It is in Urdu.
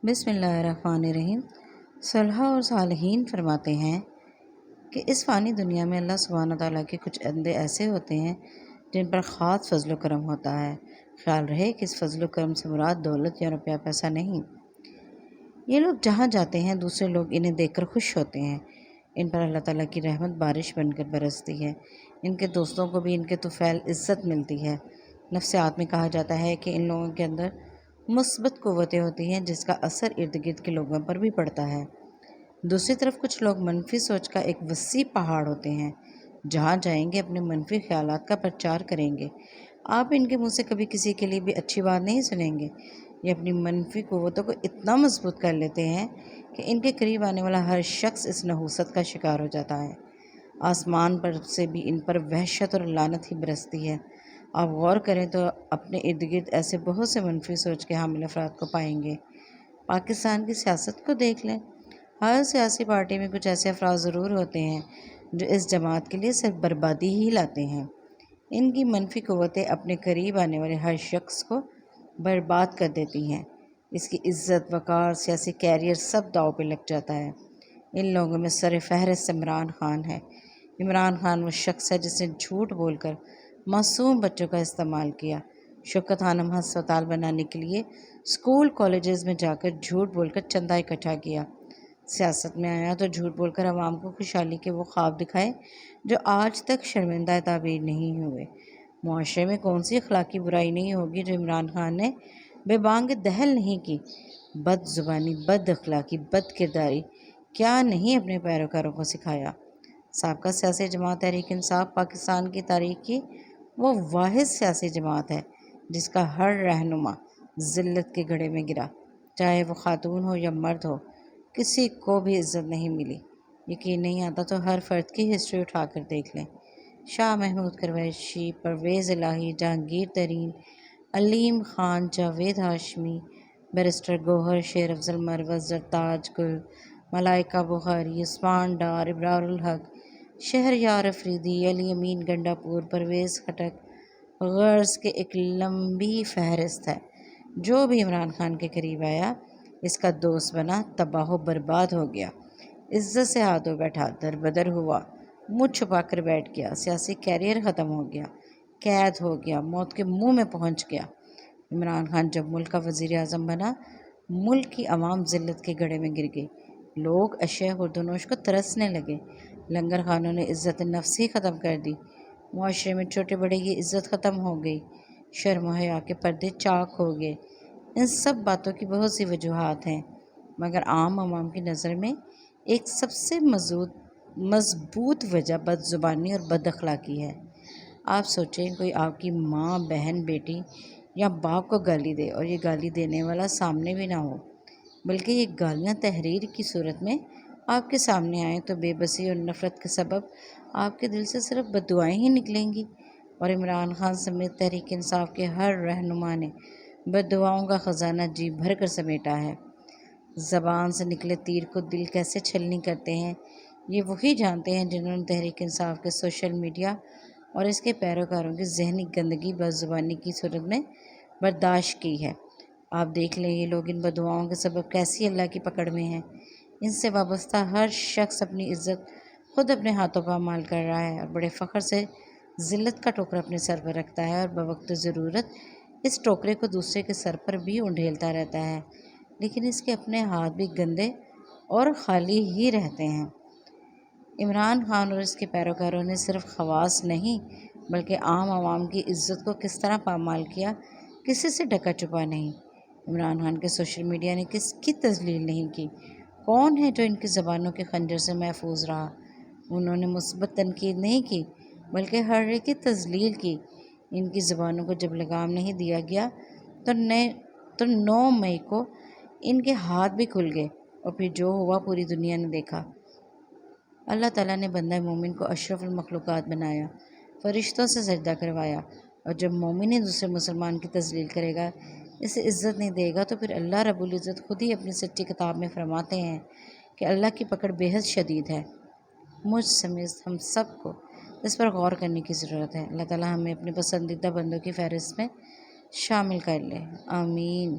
بسم اللہ الرحمن الرحیم۔ صلح اور صالحین فرماتے ہیں کہ اس فانی دنیا میں اللہ سبحانہ تعالیٰ کے کچھ بندے ایسے ہوتے ہیں جن پر خاص فضل و کرم ہوتا ہے۔ خیال رہے کہ اس فضل و کرم سے مراد دولت یا روپیہ پیسہ نہیں۔ یہ لوگ جہاں جاتے ہیں دوسرے لوگ انہیں دیکھ کر خوش ہوتے ہیں۔ ان پر اللہ تعالیٰ کی رحمت بارش بن کر برستی ہے۔ ان کے دوستوں کو بھی ان کے طفیل عزت ملتی ہے۔ نفسیات میں کہا جاتا ہے کہ ان لوگوں کے اندر مثبت قوتیں ہوتی ہیں جس کا اثر ارد گرد کے لوگوں پر بھی پڑتا ہے۔ دوسری طرف کچھ لوگ منفی سوچ کا ایک وسیع پہاڑ ہوتے ہیں۔ جہاں جائیں گے اپنے منفی خیالات کا پرچار کریں گے۔ آپ ان کے منہ سے کبھی کسی کے لیے بھی اچھی بات نہیں سنیں گے۔ یہ اپنی منفی قوتوں کو اتنا مضبوط کر لیتے ہیں کہ ان کے قریب آنے والا ہر شخص اس نحوست کا شکار ہو جاتا ہے۔ آسمان پر سے بھی ان پر وحشت اور لعنت ہی برستی ہے۔ آپ غور کریں تو اپنے ارد گرد ایسے بہت سے منفی سوچ کے حامل افراد کو پائیں گے۔ پاکستان کی سیاست کو دیکھ لیں۔ ہر سیاسی پارٹی میں کچھ ایسے افراد ضرور ہوتے ہیں جو اس جماعت کے لیے صرف بربادی ہی لاتے ہیں۔ ان کی منفی قوتیں اپنے قریب آنے والے ہر شخص کو برباد کر دیتی ہیں۔ اس کی عزت، وقار، سیاسی کیریئر سب داؤ پہ لگ جاتا ہے۔ ان لوگوں میں سر فہرست عمران خان ہے۔ عمران خان وہ شخص ہے جس نے جھوٹ بول کر معصوم بچوں کا استعمال کیا۔ شوکت خانم ہسپتال بنانے کے لیے اسکول کالجز میں جا کر جھوٹ بول کر چندہ اکٹھا کیا۔ سیاست میں آیا تو جھوٹ بول کر عوام کو خوشحالی کے وہ خواب دکھائے جو آج تک شرمندہ تعبیر نہیں ہوئے۔ معاشرے میں کون سی اخلاقی برائی نہیں ہوگی جو عمران خان نے بے بانگ دہل نہیں کی۔ بد زبانی، بد اخلاقی، بد کرداری کیا نہیں اپنے پیروکاروں کو سکھایا۔ سابقہ سیاسی جماعت تحریک انصاف پاکستان کی تاریخ کی وہ واحد سیاسی جماعت ہے جس کا ہر رہنما ذلت کے گڑھے میں گرا۔ چاہے وہ خاتون ہو یا مرد ہو، کسی کو بھی عزت نہیں ملی۔ یقین نہیں آتا تو ہر فرد کی ہسٹری اٹھا کر دیکھ لیں۔ شاہ محمود قریشی، پرویز الہی، جہانگیر ترین، علیم خان، جاوید ہاشمی، بیرسٹر گوہر، شیر افضل مروت، زرتاج گل، ملائکہ بخاری، عثمان ڈار، ابرار الحق، شہریار افریدی، علی امین گنڈا پور، پرویز خٹک، غرض کے ایک لمبی فہرست ہے۔ جو بھی عمران خان کے قریب آیا، اس کا دوست بنا، تباہ و برباد ہو گیا۔ عزت سے ہاتھوں بیٹھا، در بدر ہوا، منہ چھپا کر بیٹھ گیا، سیاسی کیریئر ختم ہو گیا، قید ہو گیا، موت کے منہ میں پہنچ گیا۔ عمران خان جب ملک کا وزیر اعظم بنا، ملک کی عوام ذلت کے گڑھے میں گر گئی۔ لوگ اشیاء خوردونوش کو ترسنے لگے۔ لنگر خانوں نے عزت نفس ہی ختم کر دی۔ معاشرے میں چھوٹے بڑے کی عزت ختم ہو گئی۔ شرم و حیا کے پردے چاک ہو گئے۔ ان سب باتوں کی بہت سی وجوہات ہیں، مگر عام عوام کی نظر میں ایک سب سے مضبوط وجہ بد زبانی اور بد اخلاقی ہے۔ آپ سوچیں کوئی آپ کی ماں، بہن، بیٹی یا باپ کو گالی دے اور یہ گالی دینے والا سامنے بھی نہ ہو، بلکہ یہ گالیاں تحریر کی صورت میں آپ کے سامنے آئیں تو بے بسی اور نفرت کے سبب آپ کے دل سے صرف بد دعائیں ہی نکلیں گی۔ اور عمران خان سمیت تحریک انصاف کے ہر رہنما نے بد دعاؤں کا خزانہ جی بھر کر سمیٹا ہے۔ زبان سے نکلے تیر کو دل کیسے چھلنی کرتے ہیں، یہ وہی جانتے ہیں جنہوں نے تحریک انصاف کے سوشل میڈیا اور اس کے پیروکاروں کی ذہنی گندگی بد زبانی کی صورت میں برداشت کی ہے۔ آپ دیکھ لیں یہ لوگ ان بد دعاؤں کے سبب کیسی اللہ کی پکڑ میں ہیں۔ ان سے وابستہ ہر شخص اپنی عزت خود اپنے ہاتھوں پامال کر رہا ہے اور بڑے فخر سے ذلت کا ٹوکرا اپنے سر پر رکھتا ہے اور بوقت ضرورت اس ٹوکرے کو دوسرے کے سر پر بھی انڈھیلتا رہتا ہے، لیکن اس کے اپنے ہاتھ بھی گندے اور خالی ہی رہتے ہیں۔ عمران خان اور اس کے پیروکاروں نے صرف خواص نہیں بلکہ عام عوام کی عزت کو کس طرح پامال کیا، کسی سے ڈھکا چھپا نہیں۔ عمران خان کے سوشل میڈیا نے کس کی تذلیل نہیں کی۔ کون ہے جو ان کی زبانوں کے خنجر سے محفوظ رہا؟ انہوں نے مثبت تنقید نہیں کی بلکہ ہر ایک کی تذلیل کی۔ ان کی زبانوں کو جب لگام نہیں دیا گیا تو 9 مئی کو ان کے ہاتھ بھی کھل گئے اور پھر جو ہوا پوری دنیا نے دیکھا۔ اللہ تعالیٰ نے بندہ مومن کو اشرف المخلوقات بنایا، فرشتوں سے سجدہ کروایا، اور جب مومن ہی دوسرے مسلمان کی تذلیل کرے گا، اسے عزت نہیں دے گا، تو پھر اللہ رب العزت خود ہی اپنی سچی کتاب میں فرماتے ہیں کہ اللہ کی پکڑ بے حد شدید ہے۔ مجھ سمیت ہم سب کو اس پر غور کرنے کی ضرورت ہے۔ اللہ تعالیٰ ہمیں اپنے پسندیدہ بندوں کی فہرست میں شامل کر لے، آمین۔